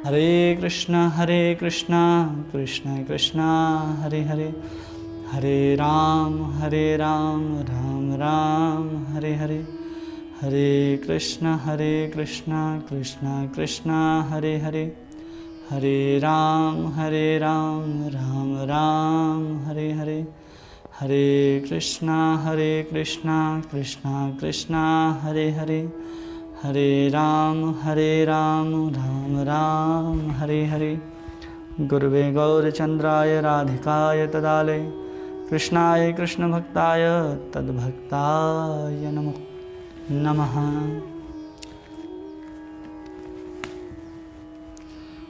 हरे कृष्णा कृष्ण कृष्णा हरे हरे, हरे राम राम राम हरे हरे, हरे कृष्णा कृष्ण कृष्ण हरे हरे, हरे राम राम राम हरे हरे, हरे कृष्णा कृष्ण कृष्ण हरे हरे, हरे राम राम राम हरे हरे। गुरुवे गौरचंद्राय राधिकाय तदालय कृष्णाय कृष्ण भक्ताय तद्भक्ताय नमो नमः।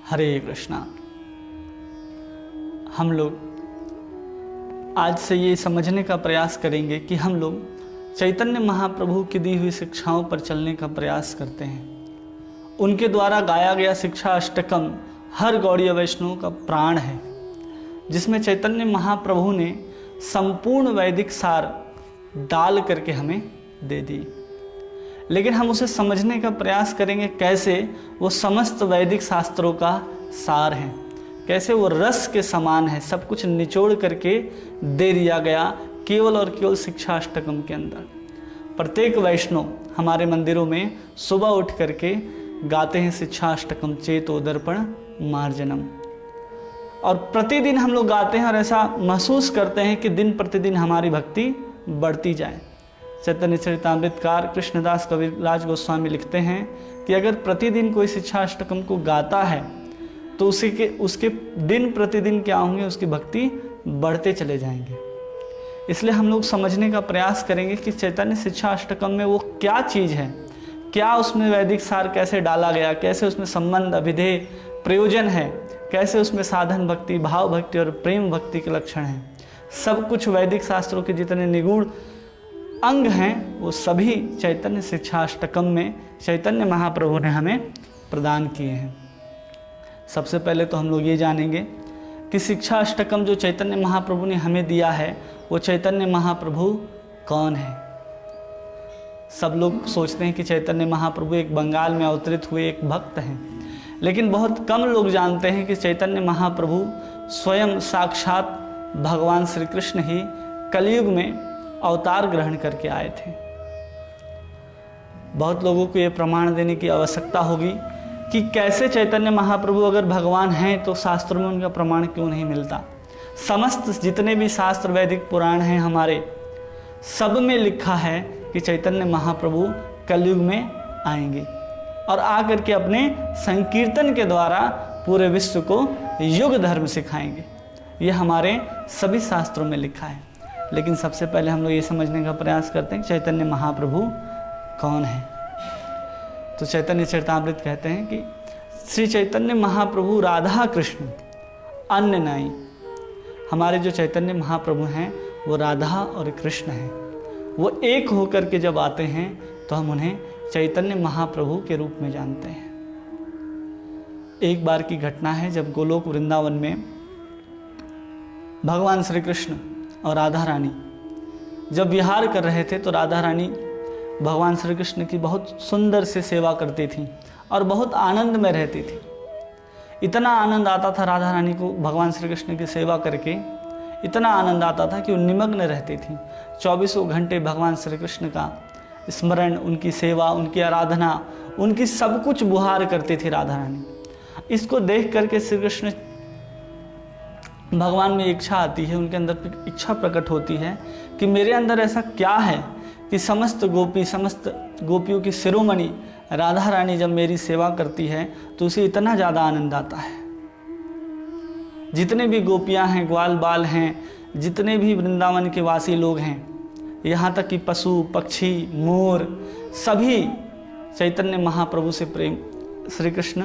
हरे कृष्णा। हम लोग आज से ये समझने का प्रयास करेंगे कि हम लोग चैतन्य महाप्रभु की दी हुई शिक्षाओं पर चलने का प्रयास करते हैं। उनके द्वारा गाया गया शिक्षा अष्टकम हर गौड़ीय वैष्णव का प्राण है, जिसमें चैतन्य महाप्रभु ने संपूर्ण वैदिक सार डाल करके हमें दे दी। लेकिन हम उसे समझने का प्रयास करेंगे कैसे वो समस्त वैदिक शास्त्रों का सार है, कैसे वो रस के समान है, सब कुछ निचोड़ करके दे दिया गया केवल और केवल शिक्षा अष्टकम के अंदर। प्रत्येक वैष्णव हमारे मंदिरों में सुबह उठ करके गाते हैं शिक्षा अष्टकम चेतो दर्पण मार्जनम, और प्रतिदिन हम लोग गाते हैं और ऐसा महसूस करते हैं कि दिन प्रतिदिन हमारी भक्ति बढ़ती जाए। चैतन्य चरितामृतकार कृष्णदास कविराज गोस्वामी लिखते हैं कि अगर प्रतिदिन कोई शिक्षा अष्टकम को गाता है तो उसके दिन प्रतिदिन क्या होंगे, उसकी भक्ति बढ़ते चले जाएंगे। इसलिए हम लोग समझने का प्रयास करेंगे कि चैतन्य शिक्षा अष्टकम में वो क्या चीज़ है, क्या उसमें वैदिक सार कैसे डाला गया, कैसे उसमें संबंध अभिधेय प्रयोजन है, कैसे उसमें साधन भक्ति भाव भक्ति और प्रेम भक्ति के लक्षण हैं। सब कुछ वैदिक शास्त्रों के जितने निगूढ़ अंग हैं वो सभी चैतन्य शिक्षा अष्टकम में चैतन्य महाप्रभु ने हमें प्रदान किए हैं। सबसे पहले तो हम लोग ये जानेंगे कि शिक्षा अष्टकम जो चैतन्य महाप्रभु ने हमें दिया है वो चैतन्य महाप्रभु कौन है। सब लोग सोचते हैं कि चैतन्य महाप्रभु एक बंगाल में अवतरित हुए एक भक्त हैं, लेकिन बहुत कम लोग जानते हैं कि चैतन्य महाप्रभु स्वयं साक्षात भगवान श्री कृष्ण ही कलयुग में अवतार ग्रहण करके आए थे। बहुत लोगों को ये प्रमाण देने की आवश्यकता होगी कि कैसे चैतन्य महाप्रभु अगर भगवान हैं तो शास्त्रों में उनका प्रमाण क्यों नहीं मिलता। समस्त जितने भी शास्त्र वैदिक पुराण हैं हमारे, सब में लिखा है कि चैतन्य महाप्रभु कलयुग में आएंगे और आकर के अपने संकीर्तन के द्वारा पूरे विश्व को युग धर्म सिखाएंगे। ये हमारे सभी शास्त्रों में लिखा है। लेकिन सबसे पहले हम लोग ये समझने का प्रयास करते हैं कि चैतन्य महाप्रभु कौन है। तो चैतन्य चरितामृत कहते हैं कि श्री चैतन्य महाप्रभु राधा कृष्ण अन्य नाई। हमारे जो चैतन्य महाप्रभु हैं वो राधा और कृष्ण हैं। वो एक होकर के जब आते हैं तो हम उन्हें चैतन्य महाप्रभु के रूप में जानते हैं। एक बार की घटना है जब गोलोक वृंदावन में भगवान श्री कृष्ण और राधा रानी जब विहार कर रहे थे तो राधा रानी भगवान श्री कृष्ण की बहुत सुंदर से सेवा करती थी और बहुत आनंद में रहती थी। इतना आनंद आता था राधा रानी को भगवान श्री कृष्ण की सेवा करके, इतना आनंद आता था कि वो निमग्न रहती थी। 24 घंटे भगवान श्री कृष्ण का स्मरण, उनकी सेवा, उनकी आराधना, उनकी सब कुछ बुहार करती थी राधा रानी। इसको देख करके श्री कृष्ण भगवान में इच्छा आती है, उनके अंदर इच्छा प्रकट होती है कि मेरे अंदर ऐसा क्या है कि समस्त गोपियों की शिरोमणि राधा रानी जब मेरी सेवा करती है तो उसे इतना ज़्यादा आनंद आता है। जितने भी गोपियां हैं, ग्वाल बाल हैं, जितने भी वृंदावन के वासी लोग हैं, यहाँ तक कि पशु पक्षी मोर सभी चैतन्य महाप्रभु से प्रेम, श्री कृष्ण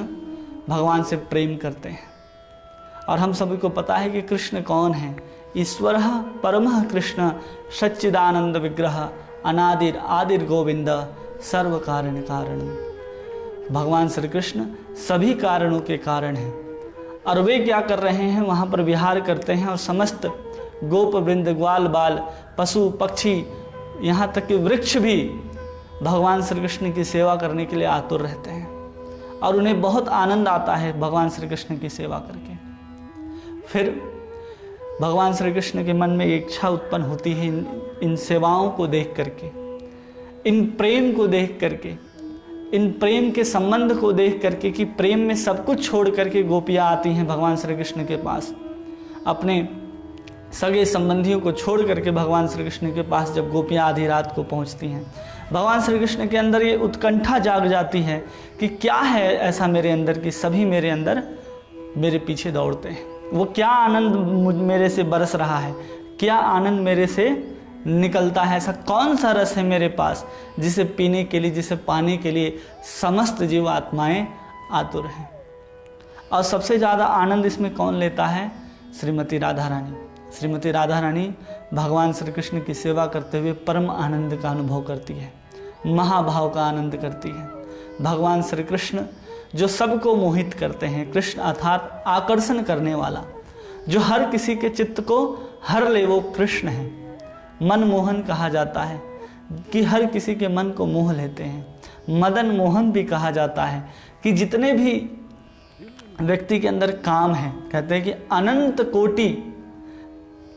भगवान से प्रेम करते हैं। और हम सभी को पता है कि कृष्ण कौन है। ईश्वर परमः कृष्ण सच्चिदानंद विग्रह अनादिर आदिर गोविंद सर्व कारण कारण। भगवान श्री कृष्ण सभी कारणों के कारण हैं और वे क्या कर रहे हैं, वहाँ पर विहार करते हैं और समस्त गोप वृंद ग्वाल बाल पशु पक्षी यहाँ तक कि वृक्ष भी भगवान श्री कृष्ण की सेवा करने के लिए आतुर रहते हैं। और उन्हें बहुत आनंद आता है भगवान श्री कृष्ण की सेवा करके। फिर भगवान श्री कृष्ण के मन में एक इच्छा उत्पन्न होती है इन सेवाओं को देख करके, इन प्रेम को देख करके, इन प्रेम के संबंध को देख करके कि प्रेम में सब कुछ छोड़ करके गोपियाँ आती हैं भगवान श्री कृष्ण के पास। अपने सगे संबंधियों को छोड़ करके भगवान श्री कृष्ण के पास जब गोपियाँ आधी रात को पहुँचती हैं, भगवान श्री कृष्ण के अंदर ये उत्कंठा जाग जाती है कि क्या है ऐसा मेरे अंदर कि सभी मेरे अंदर मेरे पीछे दौड़ते हैं। वो क्या आनंद मेरे से बरस रहा है, क्या आनंद मेरे से निकलता है, ऐसा कौन सा रस है मेरे पास जिसे पीने के लिए, जिसे पाने के लिए समस्त जीव आत्माएं आतुर हैं। और सबसे ज़्यादा आनंद इसमें कौन लेता है? श्रीमती राधा रानी। श्रीमती राधा रानी भगवान श्री कृष्ण की सेवा करते हुए परम आनंद का अनुभव करती है, महाभाव का आनंद करती है। भगवान श्री कृष्ण जो सबको मोहित करते हैं, कृष्ण अर्थात आकर्षण करने वाला, जो हर किसी के चित्त को हर ले, वो कृष्ण है। मनमोहन कहा जाता है कि हर किसी के मन को मोह लेते हैं। मदन मोहन भी कहा जाता है कि जितने भी व्यक्ति के अंदर काम है, कहते हैं कि अनंत कोटि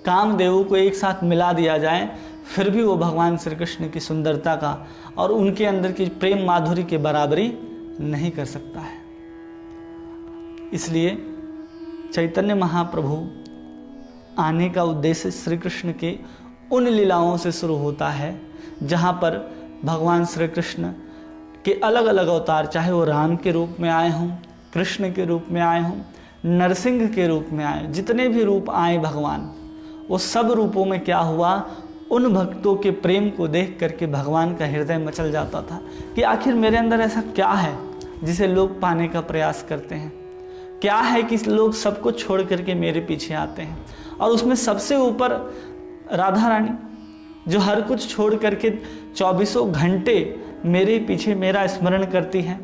कामदेवों को एक साथ मिला दिया जाए फिर भी वो भगवान श्री कृष्ण की सुंदरता का और उनके अंदर की प्रेम माधुरी की बराबरी नहीं कर सकता है। इसलिए चैतन्य महाप्रभु आने का उद्देश्य श्री कृष्ण के उन लीलाओं से शुरू होता है जहाँ पर भगवान श्री कृष्ण के अलग अलग अवतार, चाहे वो राम के रूप में आए हों, कृष्ण के रूप में आए हों, नरसिंह के रूप में आए, जितने भी रूप आए भगवान, वो सब रूपों में क्या हुआ, उन भक्तों के प्रेम को देख करके भगवान का हृदय मचल जाता था कि आखिर मेरे अंदर ऐसा क्या है जिसे लोग पाने का प्रयास करते हैं, क्या है कि लोग सबको छोड़ करके मेरे पीछे आते हैं। और उसमें सबसे ऊपर राधा रानी जो हर कुछ छोड़ करके 24 घंटे मेरे पीछे मेरा स्मरण करती है।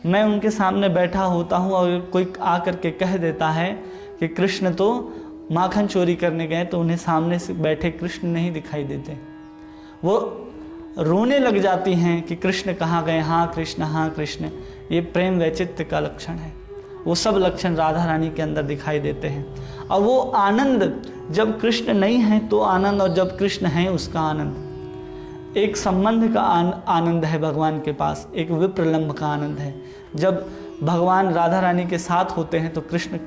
मैं उनके सामने बैठा होता हूँ और कोई आकर के कह देता है कि कृष्ण तो माखन चोरी करने गए, तो उन्हें सामने से बैठे कृष्ण नहीं दिखाई देते। वो रोने लग जाती हैं कि कृष्ण कहाँ गए, हाँ कृष्ण। ये प्रेम वैचित्र्य का लक्षण है। वो सब लक्षण राधा रानी के अंदर दिखाई देते हैं। और वो आनंद, जब कृष्ण नहीं है तो आनंद, और जब कृष्ण है उसका आनंद, एक संबंध का आनंद है भगवान के पास, एक विप्रलंब का आनंद है। जब भगवान राधा रानी के साथ होते हैं तो कृष्ण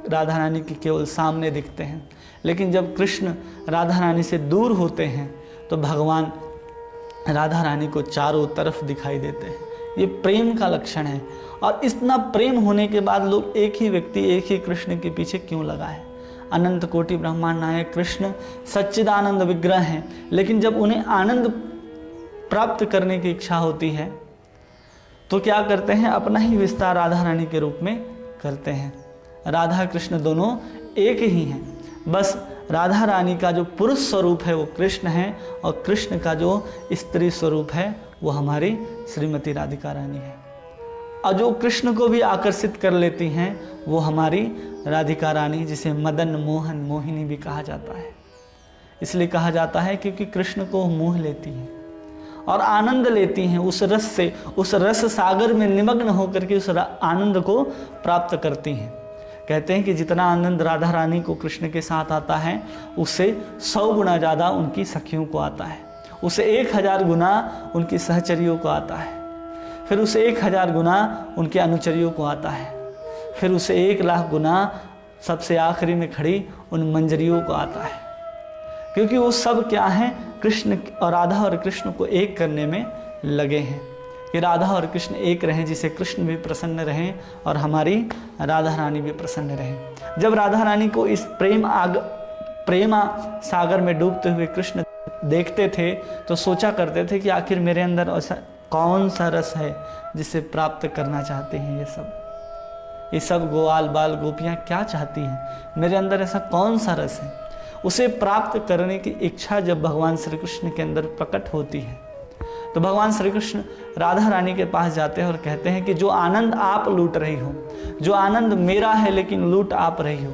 राधा रानी की केवल सामने दिखते हैं, लेकिन जब कृष्ण राधा रानी से दूर होते हैं तो भगवान राधा रानी को चारों तरफ दिखाई देते हैं। ये प्रेम का लक्षण है। और इतना प्रेम होने के बाद लोग एक ही व्यक्ति, एक ही कृष्ण के पीछे क्यों लगा है? अनंत कोटि ब्रह्मांड नायक कृष्ण सच्चिदानंद विग्रह हैं, लेकिन जब उन्हें आनंद प्राप्त करने की इच्छा होती है तो क्या करते हैं? अपना ही विस्तार राधा रानी के रूप में करते हैं। राधा कृष्ण दोनों एक ही हैं, बस राधा रानी का जो पुरुष स्वरूप है वो कृष्ण है, और कृष्ण का जो स्त्री स्वरूप है वो हमारी श्रीमती राधिका रानी है। और जो कृष्ण को भी आकर्षित कर लेती हैं वो हमारी राधिका रानी, जिसे मदन मोहन मोहिनी भी कहा जाता है। इसलिए कहा जाता है क्योंकि कृष्ण को मोह लेती हैं और आनंद लेती हैं उस रस से, उस रस सागर में निमग्न होकर के उस आनंद को प्राप्त करती हैं। कहते हैं कि जितना आनंद राधा रानी को कृष्ण के साथ आता है उससे 100 गुना ज़्यादा उनकी सखियों को आता है, उसे 1000 गुना उनकी सहचरियों को आता है, फिर उसे 1000 गुना उनके अनुचरियों को आता है, फिर उसे 1,00,000 गुना सबसे आखिरी में खड़ी उन मंजरियों को आता है। क्योंकि वो सब क्या हैं? कृष्ण और राधा और कृष्ण को एक करने में लगे हैं कि राधा और कृष्ण एक रहें, जिसे कृष्ण भी प्रसन्न रहें और हमारी राधा रानी भी प्रसन्न रहें। जब राधा रानी को इस प्रेमा सागर में डूबते हुए कृष्ण देखते थे तो सोचा करते थे कि आखिर मेरे अंदर ऐसा कौन सा रस है जिसे प्राप्त करना चाहते हैं ये सब ग्वाल बाल गोपियाँ क्या चाहती हैं? मेरे अंदर ऐसा कौन सा रस है? उसे प्राप्त करने की इच्छा जब भगवान श्री कृष्ण के अंदर प्रकट होती है तो भगवान श्री कृष्ण राधा रानी के पास जाते हैं और कहते हैं कि जो आनंद आप लूट रही हो, जो आनंद मेरा है लेकिन लूट आप रही हो,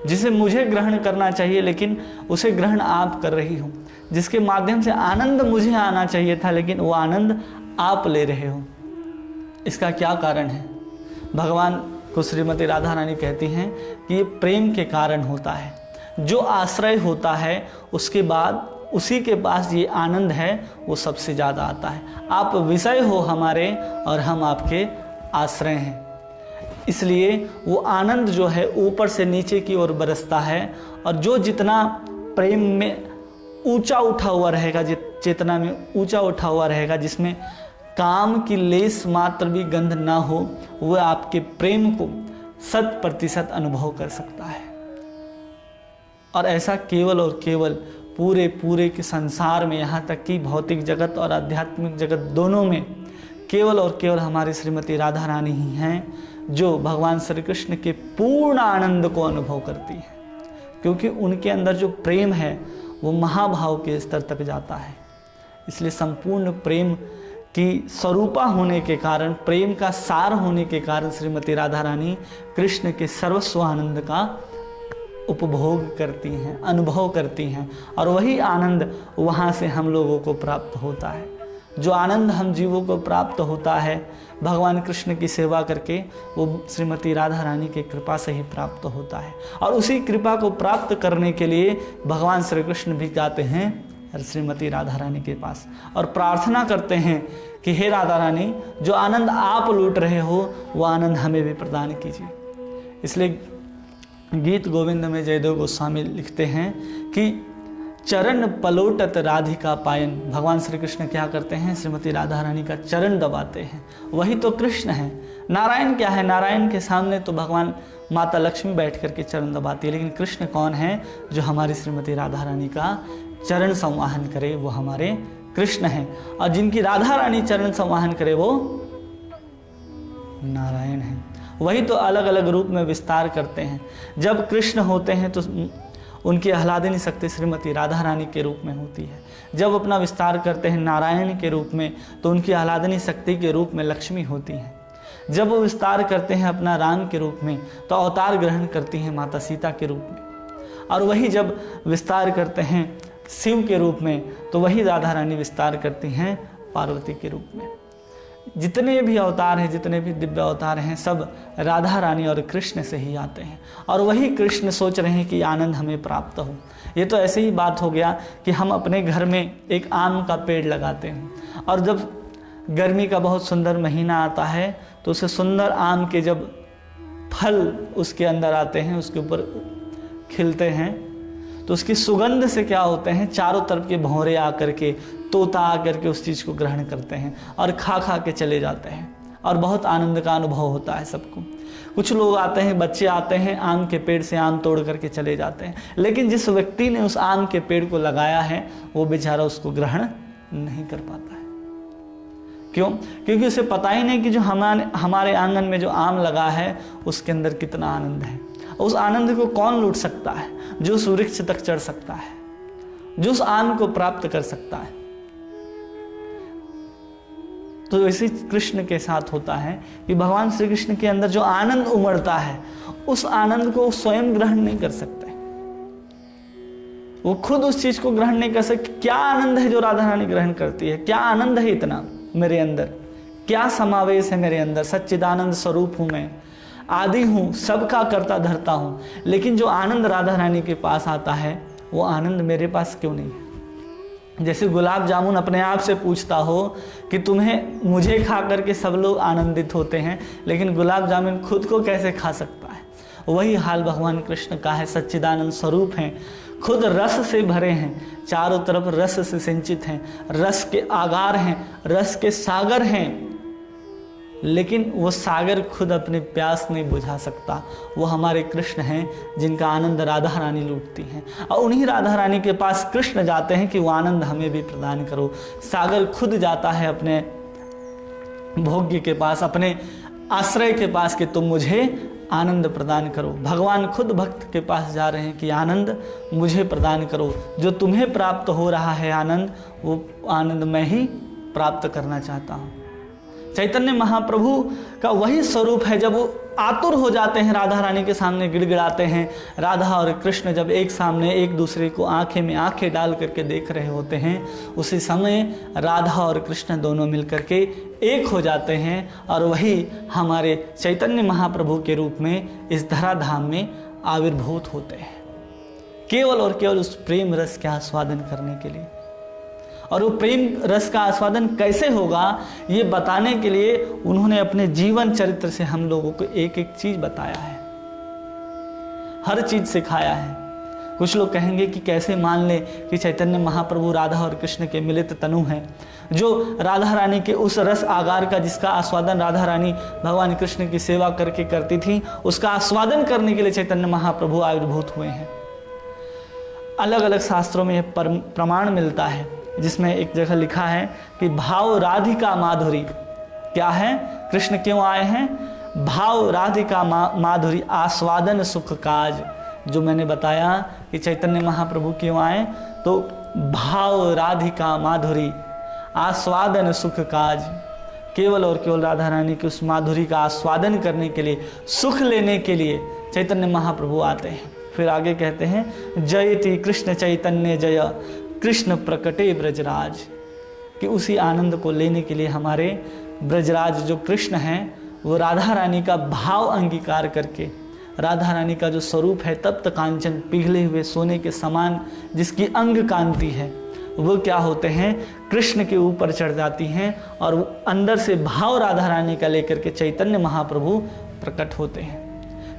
जिसे मुझे ग्रहण करना चाहिए लेकिन उसे ग्रहण आप कर रही हो, जिसके माध्यम से आनंद मुझे आना चाहिए था लेकिन वो आनंद आप ले रहे हो, इसका क्या कारण है? भगवान को श्रीमती राधा रानी कहती हैं कि ये प्रेम के कारण होता है। जो आश्रय होता है उसके बाद उसी के पास ये आनंद है वो सबसे ज़्यादा आता है। आप विषय हो हमारे और हम आपके आश्रय हैं, इसलिए वो आनंद जो है ऊपर से नीचे की ओर बरसता है। और जो जितना प्रेम में ऊंचा उठा हुआ रहेगा, चेतना में ऊंचा उठा हुआ रहेगा, जिसमें काम की लेस मात्र भी गंध ना हो, वह आपके प्रेम को 100% अनुभव कर सकता है। और ऐसा केवल और केवल पूरे के संसार में, यहाँ तक कि भौतिक जगत और आध्यात्मिक जगत दोनों में केवल और केवल हमारी श्रीमती राधा रानी ही हैं जो भगवान श्री कृष्ण के पूर्ण आनंद को अनुभव करती हैं, क्योंकि उनके अंदर जो प्रेम है वो महाभाव के स्तर तक जाता है। इसलिए संपूर्ण प्रेम की स्वरूपा होने के कारण, प्रेम का सार होने के कारण श्रीमती राधा रानी कृष्ण के सर्वस्व आनंद का उपभोग करती हैं, अनुभव करती हैं, और वही आनंद वहाँ से हम लोगों को प्राप्त होता है। जो आनंद हम जीवों को प्राप्त होता है भगवान कृष्ण की सेवा करके, वो श्रीमती राधा रानी की कृपा से ही प्राप्त होता है। और उसी कृपा को प्राप्त करने के लिए भगवान श्री कृष्ण भी जाते हैं श्रीमती राधा रानी के पास और प्रार्थना करते हैं कि हे राधा रानी, जो आनंद आप लूट रहे हो वो आनंद हमें भी प्रदान कीजिए। इसलिए गीत गोविंद में जयदेव गोस्वामी लिखते हैं कि चरण पलोटत राधिका पायन। भगवान श्री कृष्ण क्या करते हैं? श्रीमती राधा रानी का चरण दबाते हैं। वही तो कृष्ण है। नारायण क्या है? नारायण के सामने तो भगवान माता लक्ष्मी बैठ करके चरण दबाती है, लेकिन कृष्ण कौन है जो हमारी श्रीमती राधा रानी का चरण संवाहन करे? वो हमारे कृष्ण हैं। और जिनकी राधा रानी चरण संवाहन करे वो नारायण हैं। वही तो अलग अलग रूप में विस्तार करते हैं। जब कृष्ण होते हैं तो उनकी आह्लादनी शक्ति श्रीमती राधा रानी के रूप में होती है। जब अपना विस्तार करते हैं नारायण के रूप में तो उनकी आह्लादनी शक्ति के रूप में लक्ष्मी होती हैं। जब वो विस्तार करते हैं अपना राम के रूप में तो अवतार ग्रहण करती हैं माता सीता के रूप में। और वही जब विस्तार करते हैं शिव के रूप में तो वही राधा रानी विस्तार करती हैं पार्वती के रूप में। जितने भी अवतार हैं, जितने भी दिव्य अवतार हैं, सब राधा रानी और कृष्ण से ही आते हैं। और वही कृष्ण सोच रहे हैं कि आनंद हमें प्राप्त हो। ये तो ऐसे ही बात हो गया कि हम अपने घर में एक आम का पेड़ लगाते हैं और जब गर्मी का बहुत सुंदर महीना आता है तो उसे सुंदर आम के जब फल उसके अंदर आते हैं, उसके ऊपर खिलते हैं, तो उसकी सुगंध से क्या होते हैं, चारों तरफ के भौरे आकर के, तोता आकर के उस चीज़ को ग्रहण करते हैं और खा खा के चले जाते हैं और बहुत आनंद का अनुभव होता है सबको। कुछ लोग आते हैं, बच्चे आते हैं, आम के पेड़ से आम तोड़ करके चले जाते हैं, लेकिन जिस व्यक्ति ने उस आम के पेड़ को लगाया है वो बेचारा उसको ग्रहण नहीं कर पाता है। क्यों? क्योंकि उसे पता ही नहीं कि जो हमारे आंगन में जो आम लगा है उसके अंदर कितना आनंद है। उस आनंद को कौन लूट सकता है? जो उस वृक्ष तक चढ़ सकता है, जो उस आम को प्राप्त कर सकता है। तो इसी कृष्ण के साथ होता है कि भगवान श्री कृष्ण के अंदर जो आनंद उमड़ता है उस आनंद को स्वयं ग्रहण नहीं कर सकते। वो खुद उस चीज को ग्रहण नहीं कर सकते। क्या आनंद है जो राधा रानी ग्रहण करती है? क्या आनंद है इतना मेरे अंदर? क्या समावेश है मेरे अंदर? सच्चिदानंद स्वरूप हूं मैं, आदि हूं, सबका करता धरता हूं। लेकिन जो आनंद राधा रानी के पास आता है वो आनंद मेरे पास क्यों नहीं है? जैसे गुलाब जामुन अपने आप से पूछता हो कि तुम्हें मुझे खा करके सब लोग आनंदित होते हैं, लेकिन गुलाब जामुन खुद को कैसे खा सकता है? वही हाल भगवान कृष्ण का है। सच्चिदानंद स्वरूप हैं, खुद रस से भरे हैं, चारों तरफ रस से सिंचित हैं, रस के आगार हैं, रस के सागर हैं, लेकिन वो सागर खुद अपनी प्यास नहीं बुझा सकता। वो हमारे कृष्ण हैं जिनका आनंद राधा रानी लूटती हैं और उन्हीं राधा रानी के पास कृष्ण जाते हैं कि वो आनंद हमें भी प्रदान करो। सागर खुद जाता है अपने भोग्य के पास, अपने आश्रय के पास कि तुम मुझे आनंद प्रदान करो। भगवान खुद भक्त के पास जा रहे हैं कि आनंद मुझे प्रदान करो। जो तुम्हें प्राप्त हो रहा है आनंद, वो आनंद मैं ही प्राप्त करना चाहता हूँ। चैतन्य महाप्रभु का वही स्वरूप है। जब वो आतुर हो जाते हैं, राधा रानी के सामने गिड़गिड़ाते हैं, राधा और कृष्ण जब एक सामने एक दूसरे को आंखें में आंखें डाल करके देख रहे होते हैं, उसी समय राधा और कृष्ण दोनों मिलकर के एक हो जाते हैं और वही हमारे चैतन्य महाप्रभु के रूप में इस धराधाम में आविर्भूत होते हैं, केवल और केवल उस प्रेम रस का आस्वादन करने के लिए। और वो प्रेम रस का आस्वादन कैसे होगा, ये बताने के लिए उन्होंने अपने जीवन चरित्र से हम लोगों को एक एक चीज बताया है, हर चीज सिखाया है। कुछ लोग कहेंगे कि कैसे मान ले कि चैतन्य महाप्रभु राधा और कृष्ण के मिलित तनु हैं, जो राधा रानी के उस रस आगार का जिसका आस्वादन राधा रानी भगवान कृष्ण की सेवा करके करती थी, उसका आस्वादन करने के लिए चैतन्य महाप्रभु आविर्भूत हुए हैं। अलग अलग शास्त्रों में यह प्रमाण मिलता है, जिसमें एक जगह लिखा है कि भाव राधिका माधुरी, क्या है, कृष्ण क्यों आए हैं, भाव राधिका माधुरी आस्वादन सुख काज। जो मैंने बताया कि चैतन्य महाप्रभु क्यों आए, तो भाव राधिका माधुरी आस्वादन सुख काज, केवल और केवल राधा रानी की उस माधुरी का आस्वादन करने के लिए, सुख लेने के लिए चैतन्य महाप्रभु आते हैं। फिर आगे कहते हैं जयति कृष्ण चैतन्य जय कृष्ण प्रकटे ब्रजराज, कि उसी आनंद को लेने के लिए हमारे ब्रजराज जो कृष्ण हैं, वो राधा रानी का भाव अंगीकार करके, राधा रानी का जो स्वरूप है तप्त कांचन पिघले हुए सोने के समान जिसकी अंग कांति है, वो क्या होते हैं, कृष्ण के ऊपर चढ़ जाती हैं और वो अंदर से भाव राधा रानी का लेकर के चैतन्य महाप्रभु प्रकट होते हैं।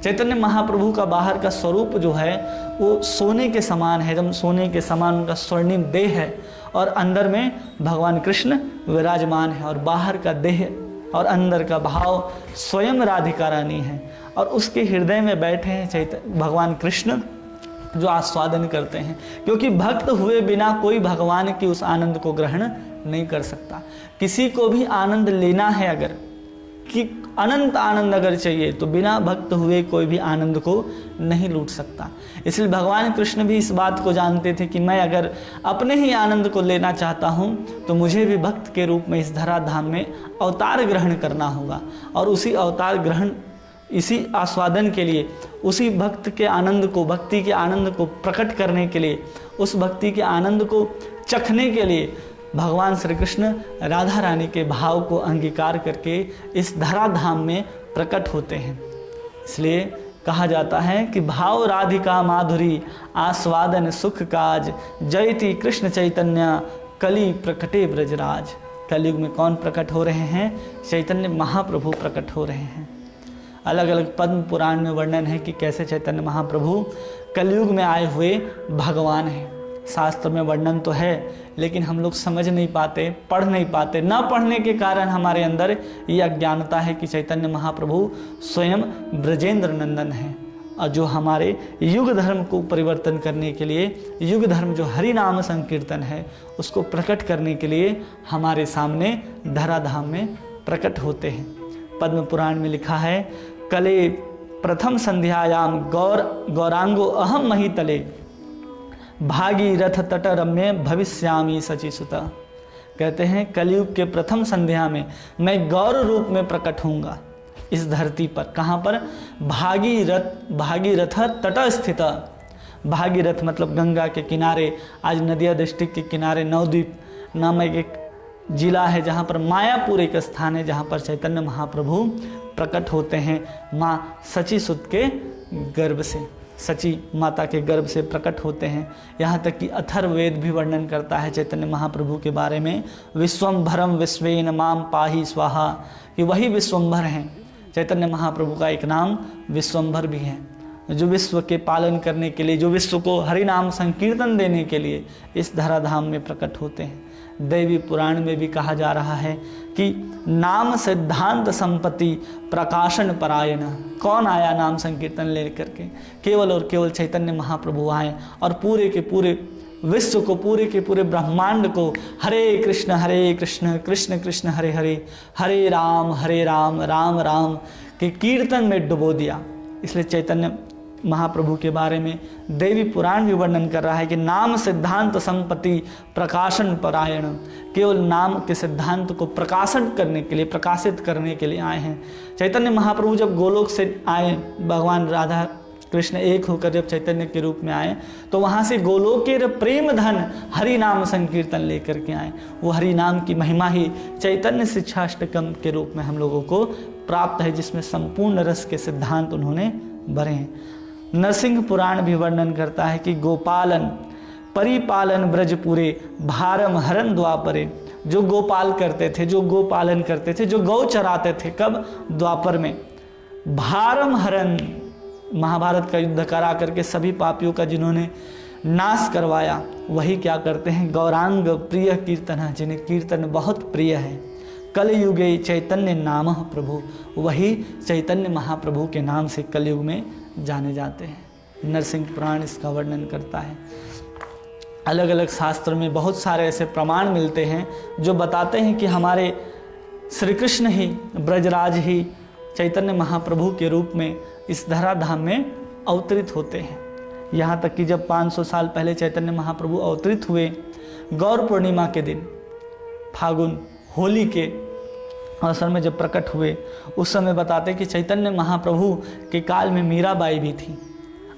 चैतन्य महाप्रभु का बाहर का स्वरूप जो है वो सोने के समान है, एकदम सोने के समान उनका स्वर्णिम देह है, और अंदर में भगवान कृष्ण विराजमान है, और बाहर का देह और अंदर का भाव स्वयं राधिका रानी है, और उसके हृदय में बैठे हैं भगवान कृष्ण जो आस्वादन करते हैं। क्योंकि भक्त हुए बिना कोई भगवान की उस आनंद को ग्रहण नहीं कर सकता। किसी को भी आनंद लेना है, अगर कि अनंत आनंद अगर चाहिए, तो बिना भक्त हुए कोई भी आनंद को नहीं लूट सकता। इसलिए भगवान कृष्ण भी इस बात को जानते थे कि मैं अगर अपने ही आनंद को लेना चाहता हूँ, तो मुझे भी भक्त के रूप में इस धराधाम में अवतार ग्रहण करना होगा, और उसी अवतार ग्रहण, इसी आस्वादन के लिए, उसी भक्त के आनंद को, भक्ति के आनंद को प्रकट करने के लिए, उस भक्ति के आनंद को चखने के लिए भगवान श्री कृष्ण राधा रानी के भाव को अंगीकार करके इस धराधाम में प्रकट होते हैं। इसलिए कहा जाता है कि भाव राधिका माधुरी आस्वादन सुख काज, जयति कृष्ण चैतन्य कली प्रकटे ब्रजराज। कलयुग में कौन प्रकट हो रहे हैं, चैतन्य महाप्रभु प्रकट हो रहे हैं। अलग अलग पद्म पुराण में वर्णन है कि कैसे चैतन्य महाप्रभु कलयुग में आए हुए भगवान हैं। शास्त्र में वर्णन तो है, लेकिन हम लोग समझ नहीं पाते, पढ़ नहीं पाते। न पढ़ने के कारण हमारे अंदर ये अज्ञानता है कि चैतन्य महाप्रभु स्वयं ब्रजेंद्र नंदन हैं, और जो हमारे युग धर्म को परिवर्तन करने के लिए, युग धर्म जो हरि नाम संकीर्तन है, उसको प्रकट करने के लिए हमारे सामने धराधाम में प्रकट होते हैं। पद्म पुराण में लिखा है, कले प्रथम संध्यायाम गौरांगो अहम महितले भागीरथ तट रम्य भविष्यामी सचिसुता। कहते हैं कलयुग के प्रथम संध्या में मैं गौर रूप में प्रकट होऊंगा इस धरती पर। कहाँ पर, भागीरथ तट स्थित। भागीरथ मतलब गंगा के किनारे। आज नदिया डिस्ट्रिक्ट के किनारे नवद्वीप नामक एक जिला है, जहाँ पर मायापुर एक स्थान है, जहाँ पर चैतन्य महाप्रभु प्रकट होते हैं माँ सचिसुत के गर्भ से। सची माता के गर्भ से प्रकट होते हैं। यहाँ तक कि अथर्ववेद भी वर्णन करता है चैतन्य महाप्रभु के बारे में, विश्वम्भरम विश्वेन माम पाहि स्वाहा, कि वही विश्वम्भर हैं। चैतन्य महाप्रभु का एक नाम विश्वम्भर भी है, जो विश्व के पालन करने के लिए, जो विश्व को हरि नाम संकीर्तन देने के लिए इस धराधाम में प्रकट होते हैं। दैवी पुराण में भी कहा जा रहा है कि नाम सिद्धांत संपत्ति प्रकाशन परायण। कौन आया नाम संकीर्तन लेकर के, केवल और केवल चैतन्य महाप्रभु आए, और पूरे के पूरे विश्व को, पूरे के पूरे ब्रह्मांड को हरे कृष्ण कृष्ण कृष्ण हरे हरे, हरे राम राम राम के कीर्तन में डुबो दिया। इसलिए चैतन्य महाप्रभु के बारे में देवी पुराण भी वर्णन कर रहा है कि नाम सिद्धांत संपत्ति प्रकाशन परायण, केवल नाम के सिद्धांत को प्रकाशन करने के लिए, प्रकाशित करने के लिए आए हैं। चैतन्य महाप्रभु जब गोलोक से आए, भगवान राधा कृष्ण एक होकर जब चैतन्य के रूप में आए, तो वहाँ से गोलोकेर प्रेम धन हरि नाम संकीर्तन लेकर के आए। वो हरि नाम की महिमा ही चैतन्य शिक्षाष्टकम के रूप में हम लोगों को प्राप्त है, जिसमें संपूर्ण रस के सिद्धांत उन्होंने भरे हैं। नरसिंह पुराण भी वर्णन करता है कि गोपालन परिपालन ब्रजपुरे भारम हरन द्वापरे, जो गोपाल करते थे, जो गोपालन करते थे, जो गौ चराते थे, कब? द्वापर में। भारम हरन, महाभारत का युद्ध करा करके सभी पापियों का जिन्होंने नाश करवाया, वही क्या करते हैं? गौरांग प्रिय कीर्तन, जिन्हें कीर्तन बहुत प्रिय है। कलयुगे चैतन्य नाम प्रभु, वही चैतन्य महाप्रभु के नाम से कलयुग में जाने जाते हैं। नरसिंह पुराण इसका वर्णन करता है। अलग अलग शास्त्र में बहुत सारे ऐसे प्रमाण मिलते हैं जो बताते हैं कि हमारे श्री कृष्ण ही, ब्रजराज ही चैतन्य महाप्रभु के रूप में इस धराधाम में अवतरित होते हैं। यहाँ तक कि जब 500 साल पहले चैतन्य महाप्रभु अवतरित हुए, गौर पूर्णिमा के दिन, फागुन होली के अवसर में जब प्रकट हुए, उस समय बताते कि चैतन्य महाप्रभु के काल में मीराबाई भी थी,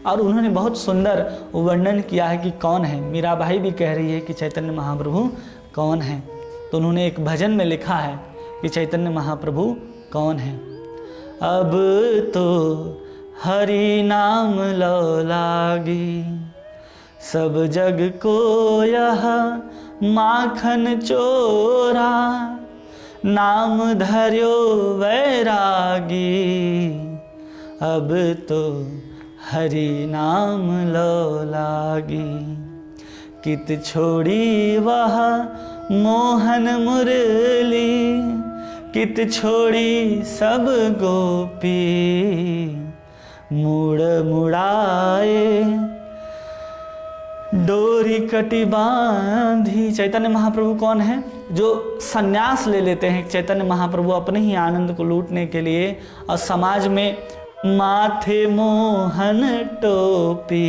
और उन्होंने बहुत सुंदर वर्णन किया है कि कौन है। मीराबाई भी कह रही है कि चैतन्य महाप्रभु कौन है। तो उन्होंने एक भजन में लिखा है कि चैतन्य महाप्रभु कौन है। अब तो हरि नाम लो लागी, सब जग को यह माखन चोरा, नाम धर्यो वैरागी, अब तो हरि नाम लो लागी। कित छोड़ी वह मोहन मुरली, कित छोड़ी सब गोपी, मुड़ मुड़ाए डोरी कटी बांधी। चैतन्य महाप्रभु कौन है? जो सन्यास ले लेते हैं चैतन्य महाप्रभु अपने ही आनंद को लूटने के लिए, और समाज में माथे मोहन टोपी,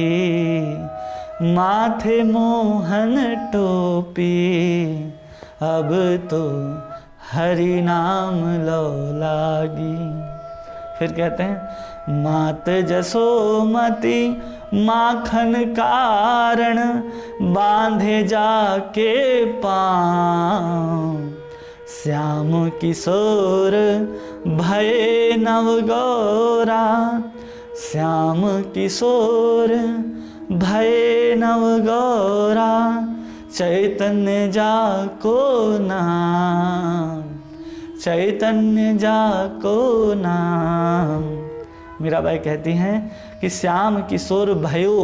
माथे मोहन टोपी, अब तो हरि नाम लो लागी। फिर कहते हैं मात जसोमती माखन कारण, बांधे जाके पाँव, श्याम किशोर भये नव गौरा, श्याम किशोर भये नव गौरा, चैतन्य जाको नाम, चैतन्य जाको नाम। मीराबाई कहती हैं कि श्याम किशोर भयो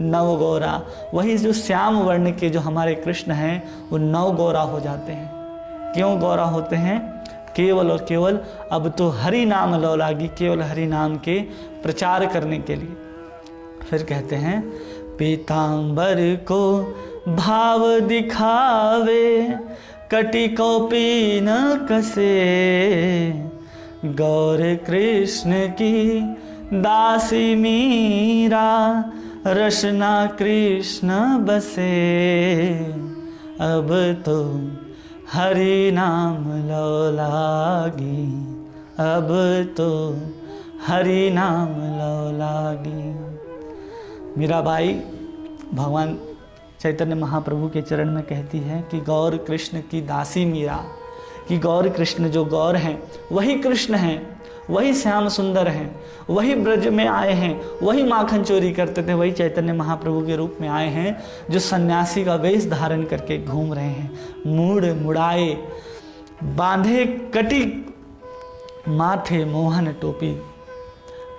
नव गौरा, वही जो श्याम वर्ण के जो हमारे कृष्ण हैं वो नव गौरा हो जाते हैं। क्यों गौरा होते हैं? केवल और केवल अब तो हरि नाम लो लागी, केवल हरि नाम के प्रचार करने के लिए। फिर कहते हैं पीतांबर को भाव दिखावे, कटी कौपी न कसे, गौर कृष्ण की दासी मीरा, रसना कृष्ण बसे, अब तो हरि नाम लो लागी, अब तो हरि नाम लो लागी। मीराबाई भगवान चैतन्य महाप्रभु के चरण में कहती है कि गौर कृष्ण की दासी मीरा, कि गौर कृष्ण जो गौर हैं वही कृष्ण हैं, वही श्याम सुंदर हैं, वही ब्रज में आए हैं, वही माखन चोरी करते थे, वही चैतन्य महाप्रभु के रूप में आए हैं जो सन्यासी का वेश धारण करके घूम रहे हैं। मूड़ मुड़ाए बांधे कटी माथे मोहन टोपी,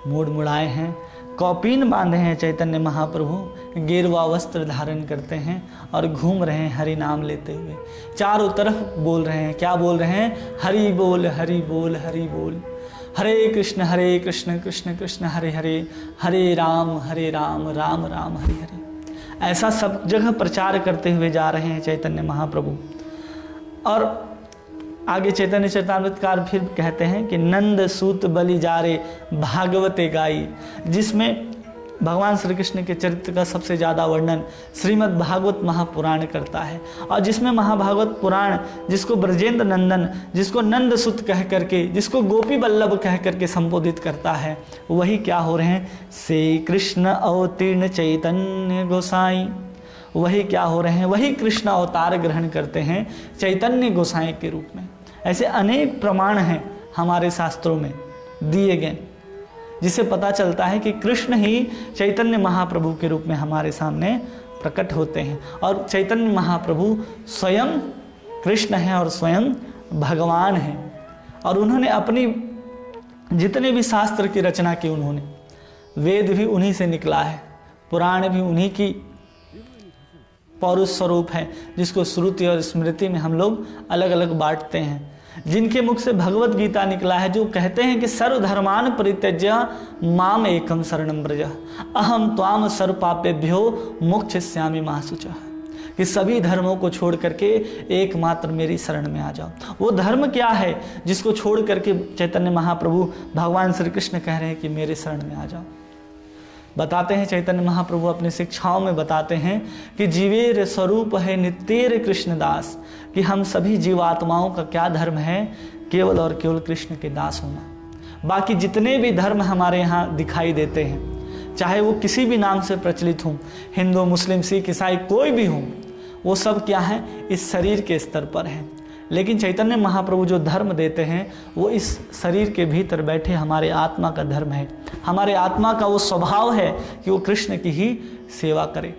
मूड़ मुड़ाए हैं, कौपीन बांधे हैं चैतन्य महाप्रभु, गेरुआ वस्त्र धारण करते हैं और घूम रहे हैं हरि नाम लेते हुए। चारों तरफ बोल रहे हैं, क्या बोल रहे हैं? हरि बोल हरि बोल हरि बोल, हरे कृष्ण कृष्ण कृष्ण हरे हरे, हरे राम राम राम हरे हरे। ऐसा सब जगह प्रचार करते हुए जा रहे हैं चैतन्य महाप्रभु। और आगे चैतन्य चरितामृतकार फिर कहते हैं कि नंद सूत बलि जारे भागवते गाई, जिसमें भगवान श्री कृष्ण के चरित्र का सबसे ज़्यादा वर्णन श्रीमद् भागवत महापुराण करता है। और जिसमें महाभागवत पुराण, जिसको ब्रजेंद्र नंदन, जिसको नंद सुत कह करके, जिसको गोपी वल्लभ कह करके संबोधित करता है, वही क्या हो रहे हैं, श्री कृष्ण अवतीर्ण चैतन्य गोसाई, वही क्या हो रहे हैं, वही कृष्ण अवतार ग्रहण करते हैं चैतन्य गोसाई के रूप में। ऐसे अनेक प्रमाण हैं हमारे शास्त्रों में दिए गए, जिसे पता चलता है कि कृष्ण ही चैतन्य महाप्रभु के रूप में हमारे सामने प्रकट होते हैं। और चैतन्य महाप्रभु स्वयं कृष्ण हैं और स्वयं भगवान हैं। और उन्होंने अपनी जितने भी शास्त्र की रचना की, उन्होंने वेद भी उन्हीं से निकला है, पुराण भी उन्हीं की पौरुष स्वरूप है, जिसको श्रुति और स्मृति में हम लोग अलग अलग बांटते हैं। जिनके मुख से भगवत गीता निकला है, जो कहते हैं कि सर्वधर्मान परित्यज्य माम एकम शरणं व्रज अहम त्वाम सर्व पापेभ्यो मोक्षयिष्यामि मा शुचः, कि सभी धर्मों को छोड़ करके एकमात्र मेरी शरण में आ जाओ। वो धर्म क्या है जिसको छोड़ करके चैतन्य महाप्रभु भगवान श्री कृष्ण कह रहे हैं कि मेरे शरण में आ जाओ। बताते हैं चैतन्य महाप्रभु अपनी शिक्षाओं में बताते हैं कि जीवेर स्वरूप है नित्येर कृष्णदास, कि हम सभी जीवात्माओं का क्या धर्म है, केवल और केवल कृष्ण के दास होना। बाकी जितने भी धर्म हमारे यहाँ दिखाई देते हैं, चाहे वो किसी भी नाम से प्रचलित हों, हिंदू, मुस्लिम, सिख, ईसाई, कोई भी हो, वो सब क्या है, इस शरीर के स्तर पर है। लेकिन चैतन्य महाप्रभु जो धर्म देते हैं वो इस शरीर के भीतर बैठे हमारे आत्मा का धर्म है। हमारे आत्मा का वो स्वभाव है कि वो कृष्ण की ही सेवा करे।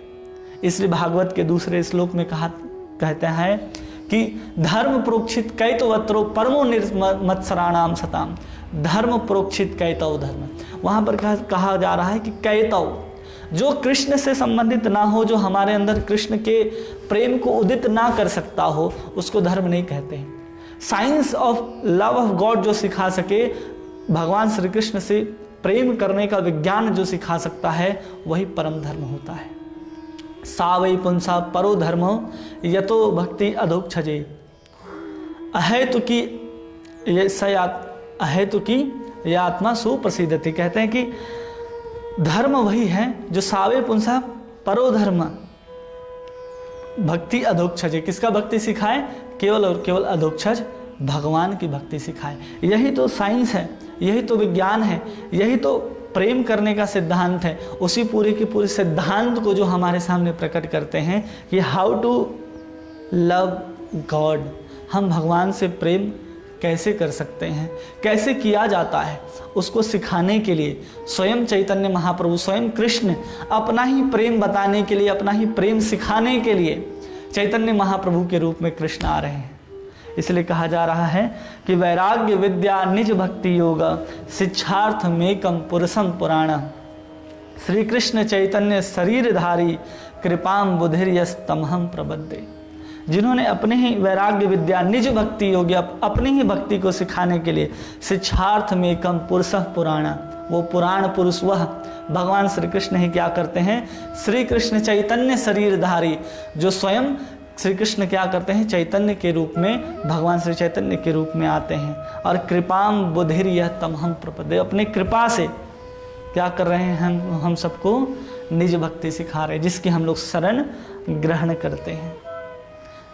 इसलिए भागवत के दूसरे श्लोक में कहते हैं कि धर्म प्रोक्षित कैतवत्रो परमो निर्मत्सराणाम सताम, धर्म प्रोक्षित कैतव धर्म। वहाँ पर कहा जा रहा है कि कैतव जो कृष्ण से संबंधित ना हो, जो हमारे अंदर कृष्ण के प्रेम को उदित ना कर सकता हो, उसको धर्म नहीं कहते हैं। Science of love of God जो सिखा सके, भगवान श्री कृष्ण से प्रेम करने का विज्ञान जो सिखा सकता है, वही परम धर्म होता है। सा वै पुंसा परो धर्म यतो भक्ति अधोक्षजे अहेतु की अहेतु की यह आत्मा सुप्रसिद्धति। कहते हैं कि धर्म वही है जो सावे पुंसा परो धर्म भक्ति अधोक्षज, किसका भक्ति सिखाए, केवल और केवल अधोक्षज भगवान की भक्ति सिखाए। यही तो साइंस है, यही तो विज्ञान है, यही तो प्रेम करने का सिद्धांत है। उसी पूरे के पूरे सिद्धांत को जो हमारे सामने प्रकट करते हैं कि हाउ टू लव गॉड, हम भगवान से प्रेम कैसे कर सकते हैं, कैसे किया जाता है, उसको सिखाने के लिए स्वयं चैतन्य महाप्रभु, स्वयं कृष्ण अपना ही प्रेम बताने के लिए, अपना ही प्रेम सिखाने के लिए चैतन्य महाप्रभु के रूप में कृष्ण आ रहे हैं। इसलिए कहा जा रहा है कि वैराग्य विद्या निज भक्ति योग शिक्षार्थमेकम पुरुषम पुराण श्री कृष्ण चैतन्य शरीरधारी कृपाम बुधिर्यस्तमहम प्रबद्धे। जिन्होंने अपने ही वैराग्य विद्या निज भक्ति योग्य अपनी ही भक्ति को सिखाने के लिए शिक्षार्थ में कम पुरुष पुराण, वो पुराण पुरुष वह भगवान श्री कृष्ण ही क्या करते हैं, श्री कृष्ण चैतन्य शरीरधारी, जो स्वयं श्री कृष्ण क्या करते हैं, चैतन्य के रूप में, भगवान श्री चैतन्य के रूप में आते हैं और कृपाम बुधिर यह तमहम प्रपदे, अपने कृपा से क्या कर रहे हैं, हम सबको निज भक्ति सिखा रहे हैं, जिसकी हम लोग शरण ग्रहण करते हैं,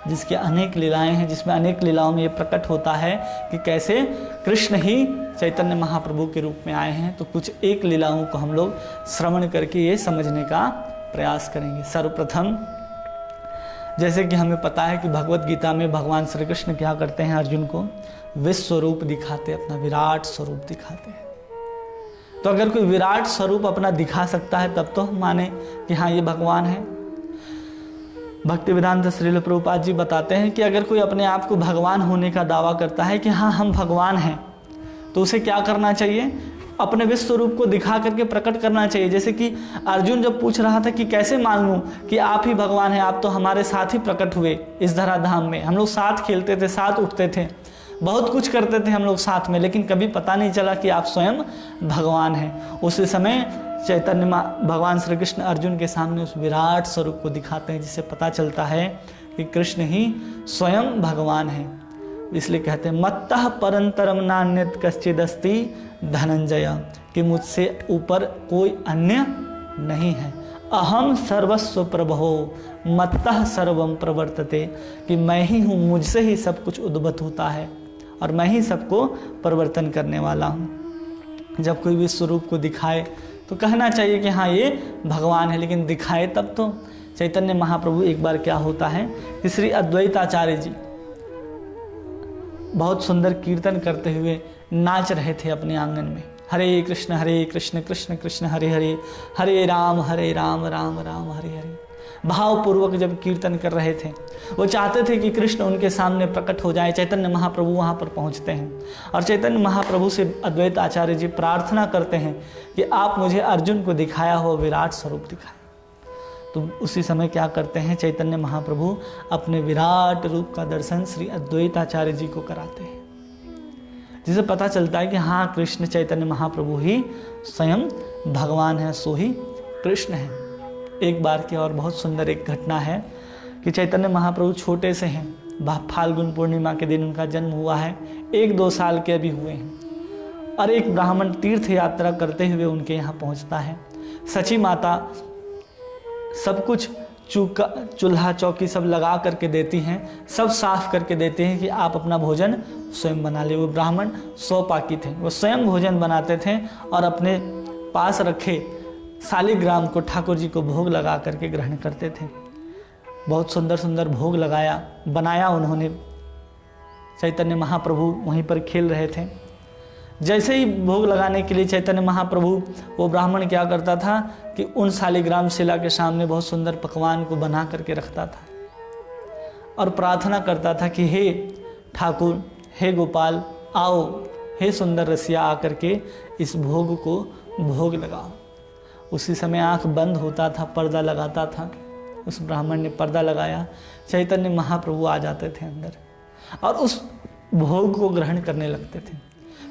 जिसकी अनेक लीलाएं हैं, जिसमें अनेक लीलाओं में ये प्रकट होता है कि कैसे कृष्ण ही चैतन्य महाप्रभु के रूप में आए हैं। तो कुछ एक लीलाओं को हम लोग श्रवण करके ये समझने का प्रयास करेंगे। सर्वप्रथम जैसे कि हमें पता है कि भगवत गीता में भगवान श्री कृष्ण क्या करते हैं, अर्जुन को विश्व स्वरूप दिखाते, अपना विराट स्वरूप दिखाते हैं। तो अगर कोई विराट स्वरूप अपना दिखा सकता है तब तो हम माने कि हाँ ये भगवान है। भक्ति वेदांत श्रील प्रभुपाद जी बताते हैं कि अगर कोई अपने आप को भगवान होने का दावा करता है कि हाँ हम भगवान हैं, तो उसे क्या करना चाहिए, अपने विश्व स्वरूप को दिखा करके प्रकट करना चाहिए। जैसे कि अर्जुन जब पूछ रहा था कि कैसे मान लूं कि आप ही भगवान हैं, आप तो हमारे साथ ही प्रकट हुए इस धराधाम में, हम लोग साथ खेलते थे, साथ उठते थे, बहुत कुछ करते थे हम लोग साथ में, लेकिन कभी पता नहीं चला कि आप स्वयं भगवान हैं। उसी समय चैतन्य भगवान श्री कृष्ण अर्जुन के सामने उस विराट स्वरूप को दिखाते हैं, जिससे पता चलता है कि कृष्ण ही स्वयं भगवान है। इसलिए कहते हैं मत्तः परंतरम नान्यत कश्चिदस्ति धनंजय, कि मुझसे ऊपर कोई अन्य नहीं है। अहम सर्वस्व प्रभो मत्तः सर्वम प्रवर्तते, कि मैं ही हूँ, मुझसे ही सब कुछ उद्भत होता है और मैं ही सबको परिवर्तन करने वाला हूँ। जब कोई भी स्वरूप को दिखाए तो कहना चाहिए कि हाँ ये भगवान है, लेकिन दिखाए तब तो। चैतन्य महाप्रभु एक बार क्या होता है कि श्री अद्वैताचार्य जी बहुत सुंदर कीर्तन करते हुए नाच रहे थे अपने आंगन में। हरे कृष्ण कृष्ण कृष्ण हरे हरे, हरे राम राम राम हरे हरे, भावपूर्वक जब कीर्तन कर रहे थे। वो चाहते थे कि कृष्ण उनके सामने प्रकट हो जाए। चैतन्य महाप्रभु वहाँ पर पहुँचते हैं और चैतन्य महाप्रभु से अद्वैत आचार्य जी प्रार्थना करते हैं कि आप मुझे अर्जुन को दिखाया हो विराट स्वरूप दिखाए। तो उसी समय क्या करते हैं, चैतन्य महाप्रभु अपने विराट रूप का दर्शन श्री अद्वैत आचार्य जी को कराते हैं, जिसे पता चलता है कि हाँ कृष्ण चैतन्य महाप्रभु ही स्वयं भगवान है, सो ही कृष्ण है। एक बार की और बहुत सुंदर एक घटना है कि चैतन्य महाप्रभु छोटे से हैं, फाल्गुन पूर्णिमा के दिन उनका जन्म हुआ है, 1-2 साल के अभी हुए हैं। और एक ब्राह्मण तीर्थ यात्रा करते हुए उनके यहाँ पहुँचता है। सची माता सब कुछ चूल्हा चौकी सब लगा करके देती हैं, सब साफ करके देते हैं कि आप अपना भोजन स्वयं बना ले। वो ब्राह्मण 100 पाकी थे, वो स्वयं भोजन बनाते थे और अपने पास रखे शालिग्राम को ठाकुर जी को भोग लगा करके ग्रहण करते थे। बहुत सुंदर सुंदर भोग बनाया उन्होंने। चैतन्य महाप्रभु वहीं पर खेल रहे थे। जैसे ही भोग लगाने के लिए चैतन्य महाप्रभु, वो ब्राह्मण क्या करता था कि उन शालिग्राम शिला के सामने बहुत सुंदर पकवान को बना करके रखता था और प्रार्थना करता था कि हे ठाकुर, हे गोपाल, आओ, हे सुंदर रसिया, आकर के इस भोग को भोग लगाओ। उसी समय आंख बंद होता था, पर्दा लगाता था। उस ब्राह्मण ने पर्दा लगाया, चैतन्य महाप्रभु आ जाते थे अंदर और उस भोग को ग्रहण करने लगते थे।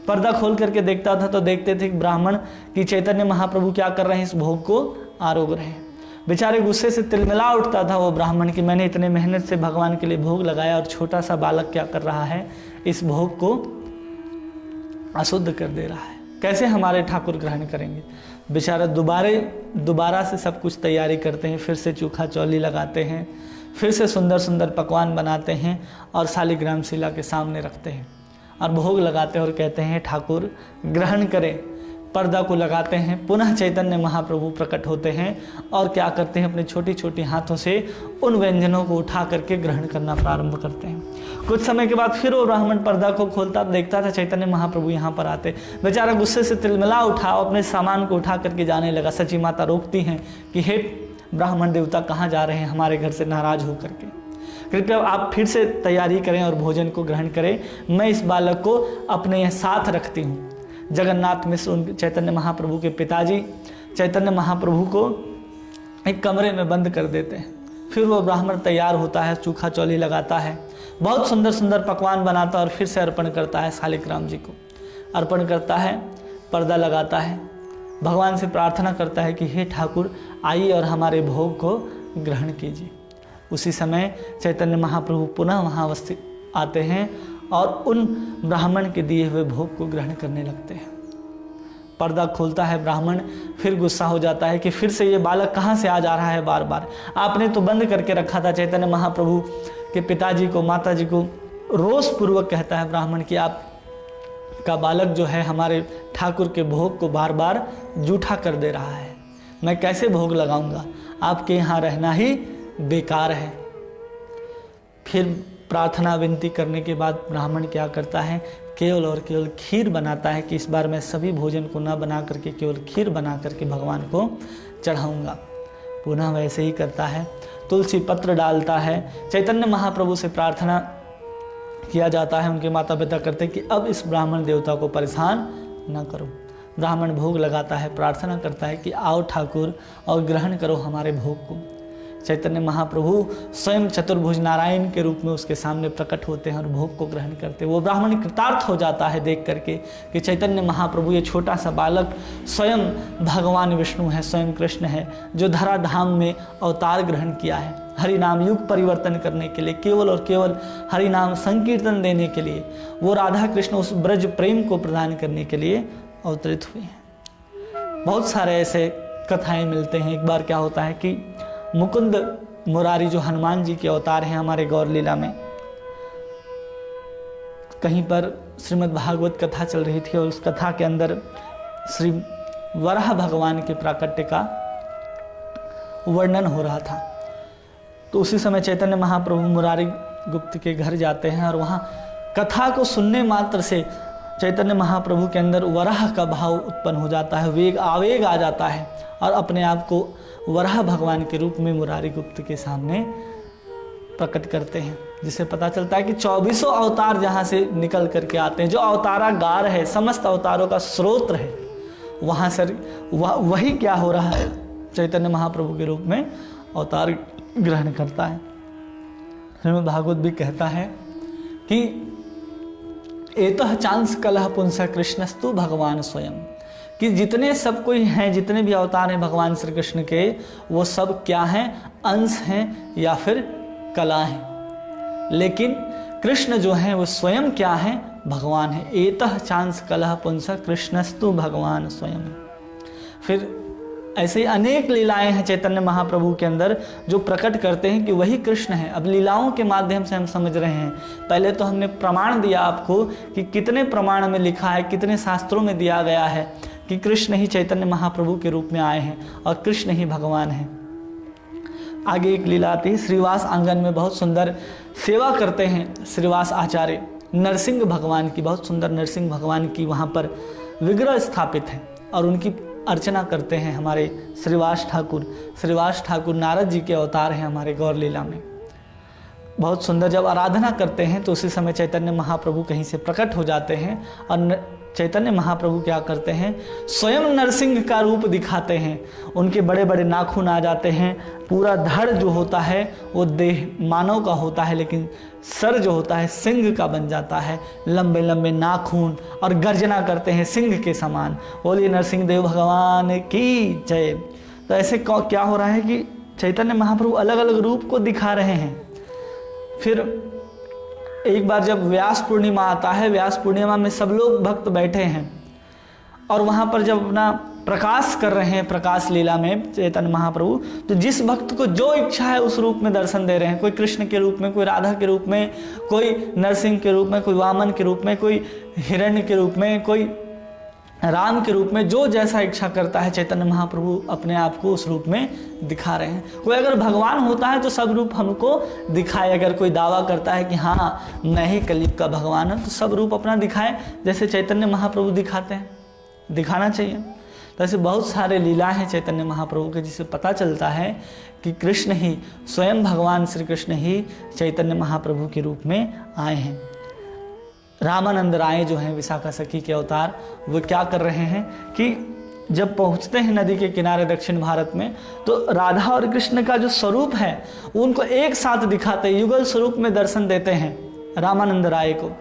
पर्दा खोल करके देखता था तो देखते थे ब्राह्मण कि चैतन्य महाप्रभु क्या कर रहे हैं, इस भोग को आरोग रहे हैं। बेचारे गुस्से से तिलमिला उठता था वो ब्राह्मण कि मैंने इतने मेहनत से भगवान के लिए भोग लगाया और छोटा सा बालक क्या कर रहा है, इस भोग को अशुद्ध कर दे रहा है, कैसे हमारे ठाकुर ग्रहण करेंगे। बेचारा दोबारा से सब कुछ तैयारी करते हैं, फिर से चूखा चौली लगाते हैं, फिर से सुंदर सुंदर पकवान बनाते हैं और शालिग्राम शिला के सामने रखते हैं और भोग लगाते हैं और कहते हैं ठाकुर ग्रहण करें। पर्दा को लगाते हैं, पुनः चैतन्य महाप्रभु प्रकट होते हैं और क्या करते हैं, अपने छोटी छोटी हाथों से उन व्यंजनों को उठा करके ग्रहण करना प्रारंभ करते हैं। कुछ समय के बाद फिर वो ब्राह्मण पर्दा को खोलता, देखता था चैतन्य महाप्रभु यहाँ पर आते। बेचारा गुस्से से तिलमिला उठा, अपने सामान को उठा करके जाने लगा। सची माता रोकती हैं कि हे ब्राह्मण देवता, कहाँ जा रहे हैं हमारे घर से नाराज होकर के, कृपया आप फिर से तैयारी करें और भोजन को ग्रहण करें। मैं इस बालक को अपने साथ रखती हूँ। जगन्नाथ मिश्र उनके चैतन्य महाप्रभु के पिताजी चैतन्य महाप्रभु को एक कमरे में बंद कर देते हैं। फिर वो ब्राह्मण तैयार होता है, चूखा चौली लगाता है, बहुत सुंदर सुंदर पकवान बनाता है और फिर से अर्पण करता है, शालिग्राम जी को अर्पण करता है, पर्दा लगाता है, भगवान से प्रार्थना करता है कि हे ठाकुर आइए और हमारे भोग को ग्रहण कीजिए। उसी समय चैतन्य महाप्रभु पुनः वहाँ अवस्थित आते हैं और उन ब्राह्मण के दिए हुए भोग को ग्रहण करने लगते हैं। पर्दा खोलता है ब्राह्मण, फिर गुस्सा हो जाता है कि फिर से ये बालक कहाँ से आ जा रहा है बार बार, आपने तो बंद करके रखा था। चैतन्य महाप्रभु के पिताजी को, माता जी को रोषपूर्वक कहता है ब्राह्मण कि आप का बालक जो है हमारे ठाकुर के भोग को बार बार जूठा कर दे रहा है, मैं कैसे भोग लगाऊंगा, आपके यहाँ रहना ही बेकार है। फिर प्रार्थना विनती करने के बाद ब्राह्मण क्या करता है, केवल और केवल खीर बनाता है कि इस बार मैं सभी भोजन को ना बना करके केवल खीर बना करके भगवान को चढ़ाऊंगा। पुनः वैसे ही करता है, तुलसी पत्र डालता है। चैतन्य महाप्रभु से प्रार्थना किया जाता है, उनके माता पिता करते कि अब इस ब्राह्मण देवता को परेशान न करो। ब्राह्मण भोग लगाता है, प्रार्थना करता है कि आओ ठाकुर और ग्रहण करो हमारे भोग को। चैतन्य महाप्रभु स्वयं चतुर्भुज नारायण के रूप में उसके सामने प्रकट होते हैं और भोग को ग्रहण करते हैं। वो ब्राह्मण कृतार्थ हो जाता है देख करके कि चैतन्य महाप्रभु ये छोटा सा बालक स्वयं भगवान विष्णु है, स्वयं कृष्ण है, जो धरा धाम में अवतार ग्रहण किया है हरि नाम युग परिवर्तन करने के लिए, केवल और केवल हरि नाम संकीर्तन देने के लिए। वो राधा कृष्ण उस ब्रज प्रेम को प्रदान करने के लिए अवतरित हुए हैं। बहुत सारे ऐसे कथाएं मिलते हैं। एक बार क्या होता है कि मुकुंद मुरारी जो हनुमान जी के अवतार हैं हमारे गौर लीला में, कहीं पर श्रीमद् भागवत कथा चल रही थी और उस कथा के अंदर श्री वराह भगवान के प्राकट्य का वर्णन हो रहा था। तो उसी समय चैतन्य महाप्रभु मुरारी गुप्त के घर जाते हैं और वहाँ कथा को सुनने मात्र से चैतन्य महाप्रभु के अंदर वराह का भाव उत्पन्न हो जाता है, वेग आवेग आ जाता है और अपने आप को वराह भगवान के रूप में मुरारी गुप्त के सामने प्रकट करते हैं, जिससे पता चलता है कि 24 अवतार जहाँ से निकल करके आते हैं, जो अवतारागार है, समस्त अवतारों का स्रोत है, वहाँ से वही क्या हो रहा है, चैतन्य महाप्रभु के रूप में अवतार ग्रहण करता है। श्रीमद् भागवत भी कहता है कि एतः चांस कलह पुंस कृष्णस्तु भगवान स्वयं, कि जितने सब कोई हैं, जितने भी अवतार हैं भगवान श्री कृष्ण के, वो सब क्या हैं, अंश हैं या फिर कला हैं, लेकिन कृष्ण जो हैं वो स्वयं क्या हैं, भगवान है। एतः चांस कलह पुंस कृष्णस्तु भगवान स्वयं। फिर ऐसे ही अनेक लीलाएं हैं चैतन्य महाप्रभु के अंदर जो प्रकट करते हैं कि वही कृष्ण है। अब लीलाओं के माध्यम से हम समझ रहे हैं, पहले तो हमने प्रमाण दिया आपको कि कितने प्रमाण में लिखा है, कितने शास्त्रों में दिया गया है कि कृष्ण ही चैतन्य महाप्रभु के रूप में आए हैं और कृष्ण ही भगवान हैं। आगे एक लीला आती है, श्रीवास आंगन में बहुत सुंदर सेवा करते हैं श्रीवास आचार्य, नरसिंह भगवान की, बहुत सुंदर नरसिंह भगवान की वहाँ पर विग्रह स्थापित है और उनकी अर्चना करते हैं हमारे श्रीवास ठाकुर। श्रीवास ठाकुर नारद जी के अवतार हैं हमारे गौर लीला में। बहुत सुंदर जब आराधना करते हैं तो उसी समय चैतन्य महाप्रभु कहीं से प्रकट हो जाते हैं और चैतन्य महाप्रभु क्या करते हैं, स्वयं नरसिंह का रूप दिखाते हैं। उनके बड़े बड़े नाखून आ जाते हैं, पूरा धड़ जो होता है वो देह मानव का होता है, लेकिन सर जो होता है सिंह का बन जाता है, लंबे लंबे नाखून, और गर्जना करते हैं सिंह के समान, बोलिए नरसिंह देव भगवान की जय। तो ऐसे क्या हो रहा है कि चैतन्य महाप्रभु अलग अलग रूप को दिखा रहे हैं। फिर एक बार जब व्यास पूर्णिमा आता है, व्यास पूर्णिमा में सब लोग भक्त बैठे हैं और वहाँ पर जब अपना प्रकाश कर रहे हैं, प्रकाश लीला में चैतन्य महाप्रभु, तो जिस भक्त को जो इच्छा है उस रूप में दर्शन दे रहे हैं। कोई कृष्ण के रूप में, कोई राधा के रूप में, कोई नरसिंह के रूप में, कोई वामन के रूप में, कोई हिरण्य के रूप में, कोई राम के रूप में, जो जैसा इच्छा करता है चैतन्य महाप्रभु अपने आप को उस रूप में दिखा रहे हैं। कोई अगर भगवान होता है तो सब रूप हमको दिखाए, अगर कोई दावा करता है कि हाँ मैं ही कलयुग का भगवान हूँ तो सब रूप अपना दिखाए, जैसे चैतन्य महाप्रभु दिखाते हैं, दिखाना चाहिए। तो ऐसे बहुत सारे लीलाएं हैं चैतन्य महाप्रभु के, जिससे पता चलता है कि कृष्ण ही, स्वयं भगवान श्री कृष्ण ही चैतन्य महाप्रभु के रूप में आए हैं। रामानंद राय जो हैं विशाखा सखी के अवतार, वो क्या कर रहे हैं कि जब पहुंचते हैं नदी के किनारे दक्षिण भारत में, तो राधा और कृष्ण का जो स्वरूप है उनको एक साथ दिखाते, युगल स्वरूप में दर्शन देते हैं रामानंद राय को,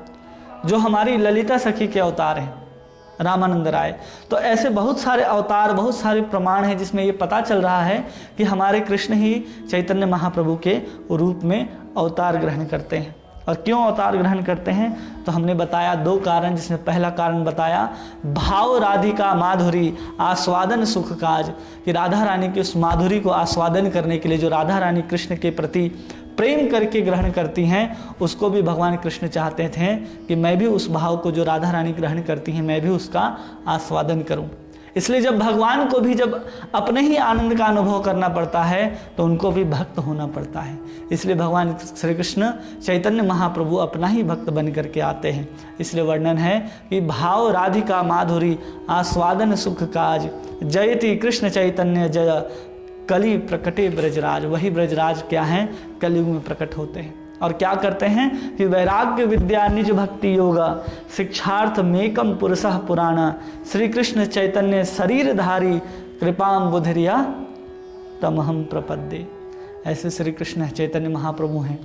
जो हमारी ललिता सखी के अवतार हैं रामानंद राय। तो ऐसे बहुत सारे अवतार, बहुत सारे प्रमाण हैं जिसमें ये पता चल रहा है कि हमारे कृष्ण ही चैतन्य महाप्रभु के रूप में अवतार ग्रहण करते हैं। और क्यों अवतार ग्रहण करते हैं, तो हमने बताया दो कारण, जिसमें पहला कारण बताया भाव राधिका माधुरी आस्वादन सुख काज, कि राधा रानी की उस माधुरी को आस्वादन करने के लिए जो राधा रानी कृष्ण के प्रति प्रेम करके ग्रहण करती हैं, उसको भी भगवान कृष्ण चाहते थे कि मैं भी उस भाव को जो राधा रानी ग्रहण करती हैं मैं भी उसका आस्वादन करूं। इसलिए जब भगवान को भी जब अपने ही आनंद का अनुभव करना पड़ता है तो उनको भी भक्त होना पड़ता है। इसलिए भगवान श्री कृष्ण चैतन्य महाप्रभु अपना ही भक्त बन करके आते हैं। इसलिए वर्णन है कि भाव राधिका माधुरी आस्वादन सुख काज, जयति कृष्ण चैतन्य जय कली प्रकटे ब्रजराज। वही ब्रजराज क्या हैं, कलयुग में प्रकट होते हैं और क्या करते हैं कि वैराग्य विद्या निज भक्ति योगा शिक्षार्थ मेकम पुरुषः पुराणा, श्री कृष्ण चैतन्य शरीरधारी कृपाम बुधरिया तमहम प्रपद्ये। ऐसे श्री कृष्ण चैतन्य महाप्रभु हैं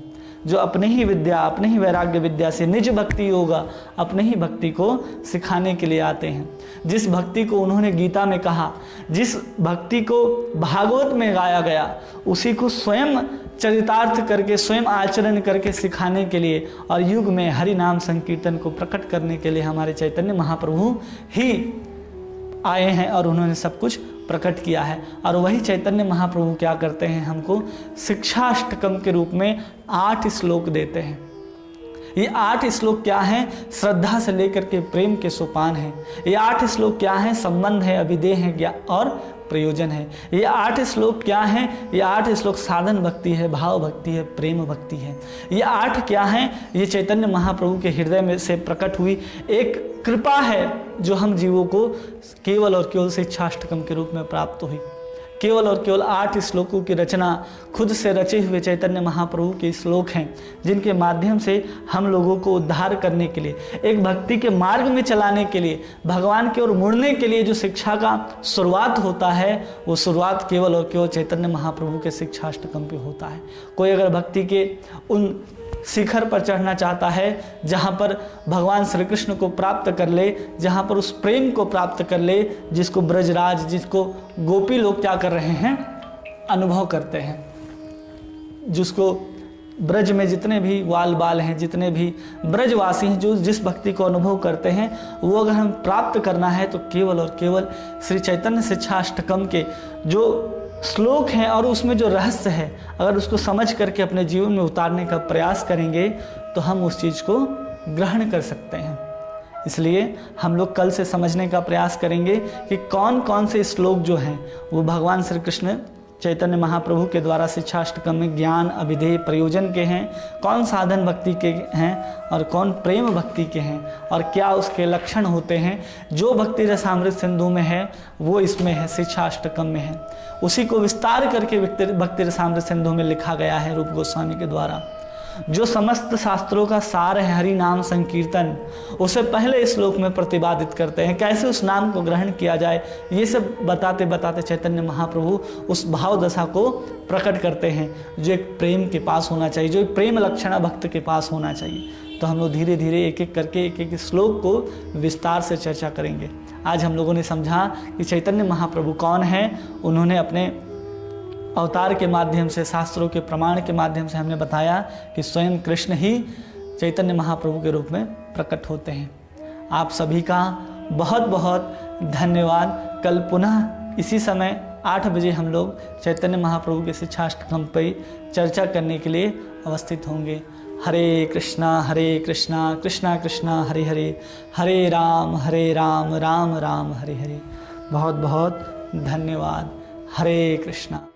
जो अपने ही विद्या, अपने ही वैराग्य विद्या से निज भक्ति योगा, अपने ही भक्ति को सिखाने के लिए आते हैं। जिस भक्ति को उन्होंने गीता में कहा, जिस भक्ति को भागवत में गाया गया, उसी को स्वयं चरितार्थ करके, स्वयं आचरण करके सिखाने के लिए और युग में हरि नाम संकीर्तन को प्रकट करने के लिए हमारे चैतन्य महाप्रभु ही आए हैं और उन्होंने सब कुछ प्रकट किया है। और वही चैतन्य महाप्रभु क्या करते हैं, हमको शिक्षाष्टकम के रूप में 8 श्लोक देते हैं। ये 8 श्लोक क्या हैं, श्रद्धा से लेकर के प्रेम के सोपान हैं। ये 8 श्लोक क्या हैं, संबंध है, अभिदेह है, ज्ञान और प्रयोजन है। ये 8 श्लोक क्या हैं, ये 8 श्लोक साधन भक्ति है, भाव भक्ति है, प्रेम भक्ति है। ये 8 क्या हैं, ये चैतन्य महाप्रभु के हृदय में से प्रकट हुई एक कृपा है जो हम जीवों को केवल और केवल शिक्षाष्टकम के रूप में प्राप्त हुई। केवल और केवल 8 श्लोकों की रचना खुद से रचे हुए चैतन्य महाप्रभु के श्लोक हैं, जिनके माध्यम से हम लोगों को उद्धार करने के लिए, एक भक्ति के मार्ग में चलाने के लिए, भगवान की ओर मुड़ने के लिए जो शिक्षा का शुरुआत होता है, वो शुरुआत केवल और केवल चैतन्य महाप्रभु के शिक्षाष्टकम पे होता है। कोई अगर भक्ति के उन शिखर पर चढ़ना चाहता है जहाँ पर भगवान श्री कृष्ण को प्राप्त कर ले, जहाँ पर उस प्रेम को प्राप्त कर ले जिसको ब्रजराज, जिसको गोपी लोग क्या कर रहे हैं, अनुभव करते हैं, जिसको ब्रज में जितने भी वाल बाल हैं, जितने भी ब्रजवासी हैं, जो जिस भक्ति को अनुभव करते हैं, वो अगर हम प्राप्त करना है तो केवल और केवल श्री चैतन्य शिक्षाष्टकम के जो श्लोक हैं और उसमें जो रहस्य है, अगर उसको समझ करके अपने जीवन में उतारने का प्रयास करेंगे तो हम उस चीज़ को ग्रहण कर सकते हैं। इसलिए हम लोग कल से समझने का प्रयास करेंगे कि कौन कौन से श्लोक जो हैं वो भगवान श्री कृष्ण चैतन्य महाप्रभु के द्वारा शिक्षाष्टकम में ज्ञान, अभिधेय, प्रयोजन के हैं, कौन साधन भक्ति के हैं और कौन प्रेम भक्ति के हैं, और क्या उसके लक्षण होते हैं। जो भक्ति रसामृत सिंधु में है वो इसमें है, शिक्षाष्टकम में है। उसी को विस्तार करके भक्ति रसामृत सिंधु में लिखा गया है रूप गोस्वामी के द्वारा। जो समस्त शास्त्रों का सार है हरि नाम संकीर्तन, उसे पहले इस श्लोक में प्रतिपादित करते हैं। कैसे उस नाम को ग्रहण किया जाए, ये सब बताते बताते चैतन्य महाप्रभु उस भाव दशा को प्रकट करते हैं जो एक प्रेम के पास होना चाहिए, जो एक प्रेम लक्षणा भक्त के पास होना चाहिए। तो हम लोग धीरे धीरे एक एक करके एक एक श्लोक को विस्तार से चर्चा करेंगे। आज हम लोगों ने समझा कि चैतन्य महाप्रभु कौन है। उन्होंने अपने अवतार के माध्यम से, शास्त्रों के प्रमाण के माध्यम से हमने बताया कि स्वयं कृष्ण ही चैतन्य महाप्रभु के रूप में प्रकट होते हैं। आप सभी का बहुत बहुत धन्यवाद। कल पुनः इसी समय 8 बजे हम लोग चैतन्य महाप्रभु के शिक्षाष्टकम पर चर्चा करने के लिए अवस्थित होंगे। हरे कृष्णा कृष्णा कृष्णा हरे हरे, हरे राम राम राम हरे हरे। बहुत बहुत धन्यवाद। हरे कृष्णा।